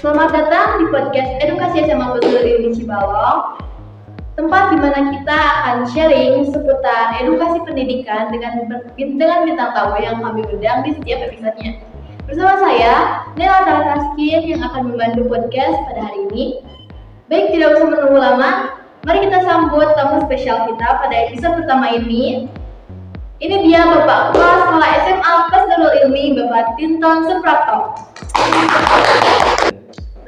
Selamat datang di podcast Edukasi SMA Betul di Cibalong, tempat di mana kita akan sharing seputar edukasi pendidikan dengan bintang tamu yang kami undang di setiap episodenya. Bersama saya, Nela Taraskin yang akan membantu podcast pada hari ini. Baik, tidak usah menunggu lama, mari kita sambut tamu spesial kita pada episode pertama ini. Ini dia Bapak Kepala Sekolah SMA Darul Ilmi, Bapak Tinton Suprapto.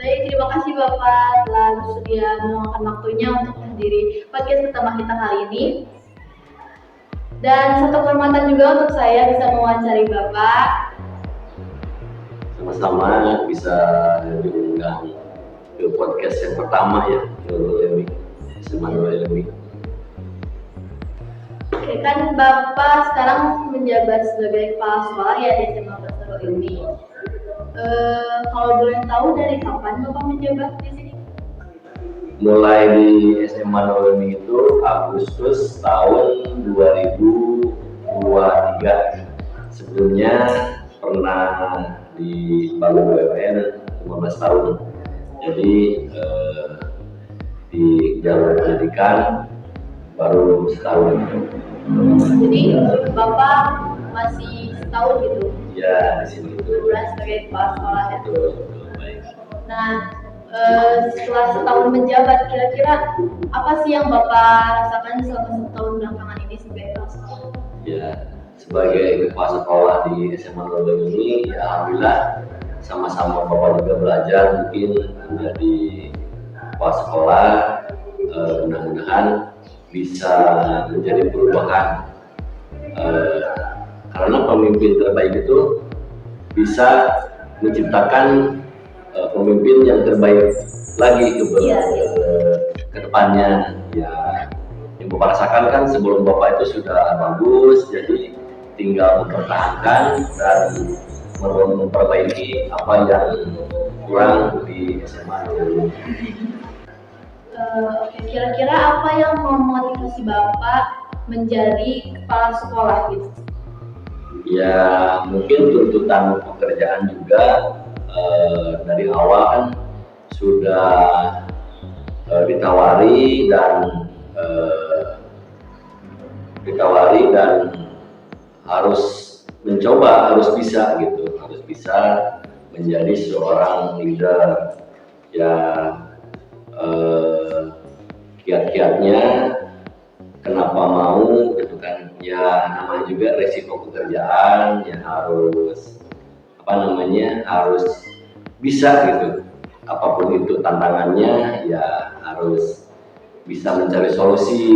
Baik, terima kasih Bapak telah bersedia meluangkan waktunya untuk menghadiri podcast pertama kita kali ini. Dan satu kehormatan juga untuk saya bisa mewawancari Bapak. Sama-sama bisa diundang ke podcast yang pertama ya, SMA Darul Ilmi. Oke, kan Bapak sekarang menjabat sebagai kepala sekolah ya di SMA Darul Ilmi. Kalau boleh tahu dari kapan Bapak menjabat di sini? Mulai di SMA Darul Ilmi itu Agustus tahun 2023. Sebelumnya pernah di Palu BUMN 15 tahun. Jadi di jalur pendidikan baru setahun. Jadi Bapak masih setahun gitu? Ya, di sini itu. Sebagai kepala sekolah ya. Betul, baik. Nah, setelah setahun menjabat, kira-kira apa sih yang Bapak rasakan selama setahun belakangan ini sebagai kepala sekolah? Ya, sebagai kepala sekolah di SMA Darul ini, ya alhamdulillah sama-sama Bapak juga belajar mungkin menjadi kepala sekolah. Mudah-mudahan bisa menjadi perubahan, karena pemimpin terbaik itu bisa menciptakan pemimpin yang terbaik lagi ke depannya. Ya, yang Bapak rasakan kan sebelum Bapak itu sudah bagus, jadi tinggal mempertahankan dan memperbaiki apa yang kurang di SMA dulu. Kira-kira apa yang memotivasi Bapak menjadi kepala sekolah gitu? Ya, mungkin tuntutan pekerjaan juga dari awal kan sudah ditawari dan harus mencoba, harus bisa gitu, harus bisa menjadi seorang leader. Ya, kiat-kiatnya kenapa mau gitu kan, ya namanya juga resiko pekerjaan, ya harus harus bisa gitu, apapun itu tantangannya ya harus bisa mencari solusi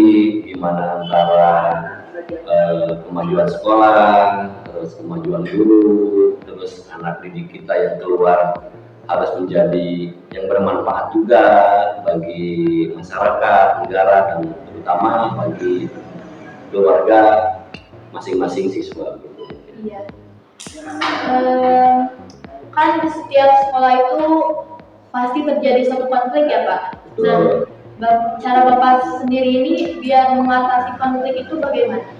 gimana antara kemajuan sekolah, terus kemajuan guru, terus anak didik kita yang keluar harus menjadi yang bermanfaat juga bagi masyarakat, negara, dan terutama bagi keluarga masing-masing siswa. Iya. Kan di setiap sekolah itu pasti terjadi suatu konflik ya Pak. Nah, cara Bapak sendiri ini biar mengatasi konflik itu bagaimana?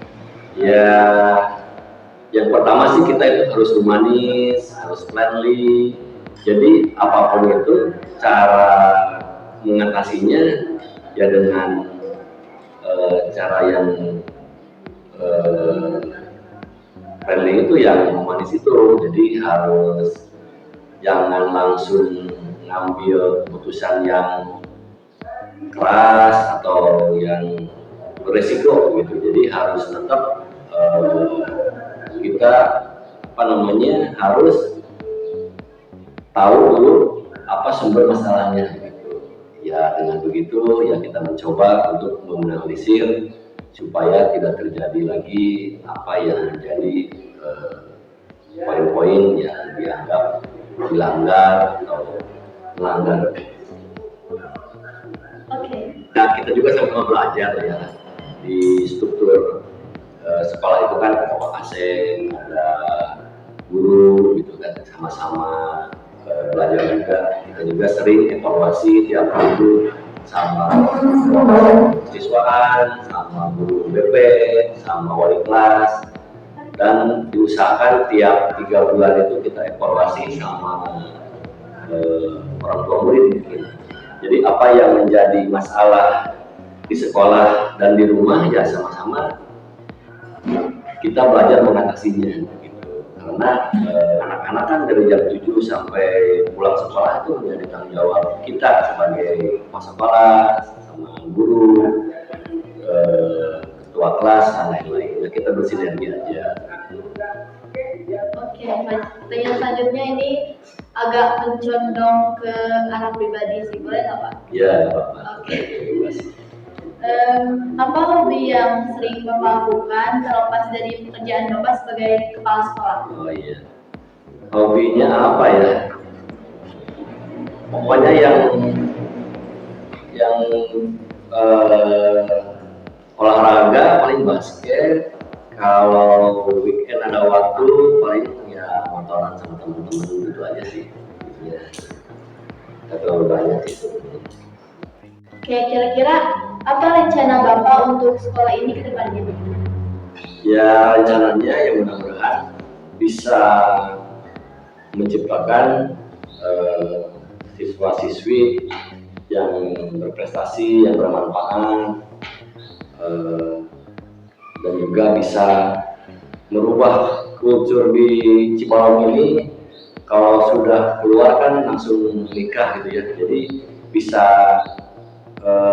Ya, yang pertama sih kita itu harus humanis, harus friendly. Jadi apapun itu cara mengatasinya ya dengan cara yang friendly itu, yang humanis itu. Jadi harus jangan langsung ngambil keputusan yang keras atau yang beresiko gitu. Jadi harus tetap kita harus tahu dulu apa sumber masalahnya gitu. Ya dengan begitu ya kita mencoba untuk meminimalisir supaya tidak terjadi lagi apa yang menjadi poin-poin yang dianggap dilanggar atau melanggar. Oke. Nah, kita juga sama-sama belajar ya di struktur sekolah itu kan ada Pak Aseng, ada guru gitu kan, sama-sama belajar juga. Kita juga sering evaluasi tiap minggu sama siswaan, sama guru BP, sama wali kelas, dan diusahakan tiap 3 bulan itu kita evaluasi sama orang tua murid mungkin. Jadi apa yang menjadi masalah di sekolah dan di rumah ya sama-sama kita belajar mengatasinya gitu. Karena anak-anak kan dari jam 7 sampai pulang sekolah itu menjadi tanggung jawab kita sebagai kepala sekolah, sama guru, ketua kelas dan lain-lain. Ya, kita bersinergi aja. Oke, pertanyaan selanjutnya ini agak mencondong ke arah pribadi sih, boleh nggak Pak? Iya, Bapak. Oke. Apa hobi yang sering Bapak lakukan terlepas dari pekerjaan Bapak sebagai kepala sekolah? Oh iya. Hobinya apa ya? Pokoknya yang olahraga paling basket. Kalau weekend ada waktu paling ya motoran sama teman-teman gitu aja sih. Ya. Gak terlalu banyak sih. Oke, kira-kira apa rencana Bapak untuk sekolah ini ke depannya? Ya rencananya ya mudah-mudahan bisa menciptakan siswa-siswi yang berprestasi, yang bermanfaat, dan juga bisa merubah kultur di Cibalong ini. Kalau sudah keluar kan langsung nikah gitu ya, jadi bisa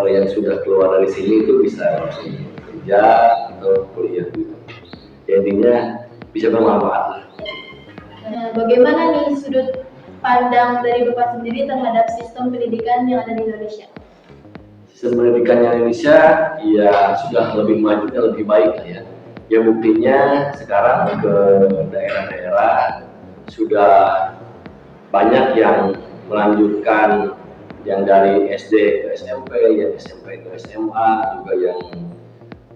yang sudah keluar dari sini itu bisa langsung kerja atau kuliah gitu. Jadinya bisa bermanfaat. Nah, bagaimana nih sudut pandang dari Bapak sendiri terhadap sistem pendidikan yang ada di Indonesia? Sistem pendidikan Indonesia ya sudah lebih maju dan lebih baik lah ya. Ya buktinya sekarang ke daerah-daerah sudah banyak yang melanjutkan yang dari SD ke SMP, yang SMP ke SMA, juga yang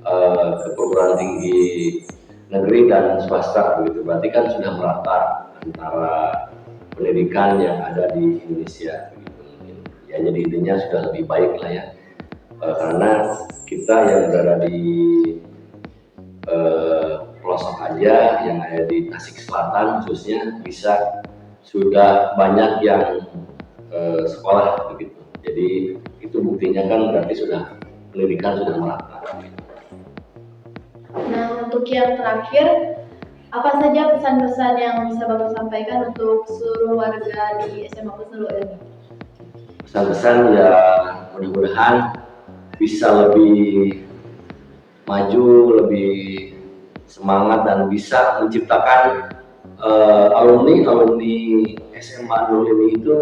ke perguruan tinggi negeri dan swasta begitu. Berarti kan sudah merata antara pendidikan yang ada di Indonesia begitu. Ya jadi intinya sudah lebih baik lah ya. Karena kita yang berada di pelosok aja, yang ada di Tasik Selatan khususnya, bisa sudah banyak yang sekolah begitu. Jadi itu buktinya kan berarti sudah pendidikan sudah merata. Nah, untuk yang terakhir, apa saja pesan-pesan yang bisa Bapak sampaikan untuk seluruh warga di SMA Husnul Ilmi? Pesan-pesan ya mudah-mudahan bisa lebih maju, lebih semangat dan bisa menciptakan alumni SMA Nurul ini itu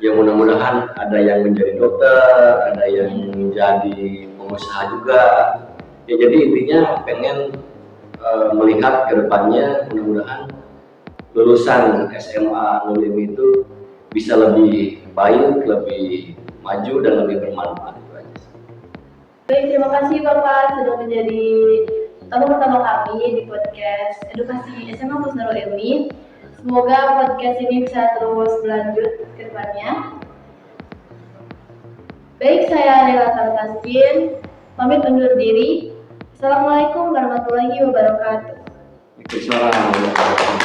yang mudah-mudahan ada yang menjadi dokter, ada yang menjadi pengusaha juga. Ya jadi intinya pengen melihat ke depannya mudah-mudahan lulusan SMA Nurul ini itu bisa lebih baik, lebih maju dan lebih bermanfaat. Baik, terima kasih Bapak sudah menjadi tamu pertama kami di podcast Edukasi SMA Husnul Ilmi. Semoga podcast ini bisa terus berlanjut ke depannya. Baik, saya Nela Tartaskin, pamit undur diri. Assalamualaikum warahmatullahi wabarakatuh. Waalaikumsalam.